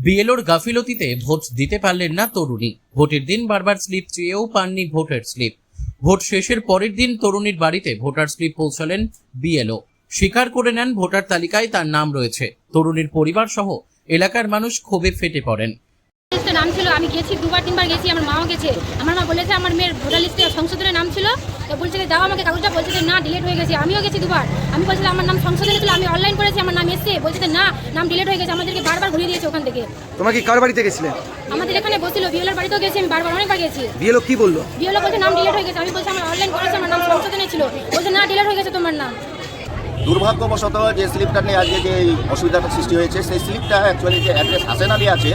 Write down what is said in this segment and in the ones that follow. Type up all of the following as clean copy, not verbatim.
বিএলওর গাফিলতিতে vote দিতে পারলেন না তরুণী। ভোটের দিন বারবার স্লিপ চেয়েও পাননি ভোটার স্লিপ। ভোট শেষের পরের দিন তরুণীর বাড়িতে ভোটার স্লিপ পৌঁছালেন বিএলও। স্বীকার করে নেন ভোটার তালিকায় তার নাম রয়েছে। তরুণীর পরিবার সহ এলাকার মানুষ ক্ষোভে ফেটে পড়েন। নাম ছিল, আমি গেছি দুবার তিনবার গেছি, আমার মাও গেছে। আমার মা বলেছে আমার মেয়ের ভোটার লিস্টে সংশোধনের নাম ছিল, তো বলছে যে দাও আমাকে কাগজটা, বলছে যে না ডিলিট হয়ে গেছে। আমিও গেছি দুবার, আমি বলছিলাম আমার নাম সংশোধনে ছিল, আমি অনলাইন করেছি, আমার নাম এসছে, বলছে যে না নাম ডিলিট হয়ে গেছে। আমাদেরকে বারবার ঘুরিয়ে দিয়েছে ওখান থেকে। তোমরা কি কার বাড়িতে গেছিলে? আমাদের এখানে বসছিল, বিএলওর বাড়িতেও গেছি, আমি বারবার অনেকবার গেছি। বিএলও কি বললো? বিএলও বলছে নাম ডিলিট হয়ে গেছে। আমি বলছি আমার অনলাইন করেছি, আমার নাম সংশোধনে ছিল, বলছে না ডিলিট হয়ে গেছে তোমার নাম। দুর্ভাগ্যবশত যে স্লিপটা নিয়ে আজকে যে অসুবিধাটা সৃষ্টি হয়েছে, সেই স্লিপটা অ্যাকচুয়ালি যে অ্যাড্রেস হাসেন আলী আছে,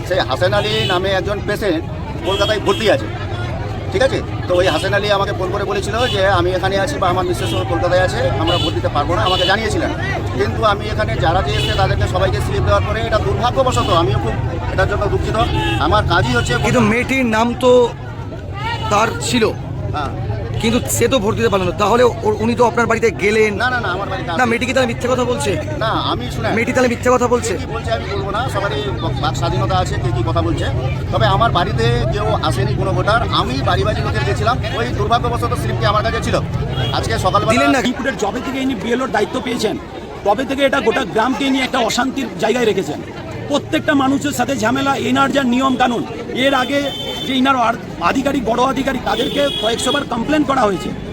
সেই হাসেন আলী নামে একজন পেশেন্ট কলকাতায় ভর্তি আছে, ঠিক আছে। তো ওই হাসেন আলী আমাকে ফোন করে বলেছিল যে আমি এখানে আছি বা আমার মিসেস কলকাতায় আছে, আমরা ভোট দিতে পারবো না, আমাকে জানিয়েছিলেন। কিন্তু আমি এখানে যারা যে এসছে তাদেরকে সবাইকে স্লিপ দেওয়ার পরে এটা দুর্ভাগ্যবশত, আমিও খুব এটার জন্য দুঃখিত। আমার কাজই হচ্ছে, কিন্তু মেয়েটির নাম তো তার ছিল, হ্যাঁ, কিন্তু সে তো ভোট দিতে পারলো না। তাহলে উনি তো আপনার বাড়িতে গেলেন না না না, আমার বাড়িতে না? মেয়েটি কি তাহলে মিথ্যে কথা বলছে? না, আমি শুনে মেয়েটি তাহলে মিথ্যে কথা বলছে? কি বলছে আমি বলবো না, সবারই বাক স্বাধীনতা আছে, কে কী কথা বলছে। তবে আমার বাড়িতে কেউ আসেনি কোনো ভোটার, আমি বাড়ি বাড়ি লোকের গেছিলাম। ওই দুর্ভাগ্যবশত স্লিপটি আমার কাছে ছিল। আজকে সকালবেলা দিলেন না? রিপুটের জবে থেকে ইনি বিএলওর দায়িত্ব পেয়েছেন, তবে থেকে এটা গোটা গ্রামকে নিয়ে একটা অশান্তির জায়গায় রেখেছেন। প্রত্যেকটা মানুষের সাথে ঝামেলা, এনার যা নিয়ম কানুন, এর আগে যে ইনার আধিকারিক বড় আধিকারিক তাদেরকে কয়েকশোবার কমপ্লেন করা হয়েছে।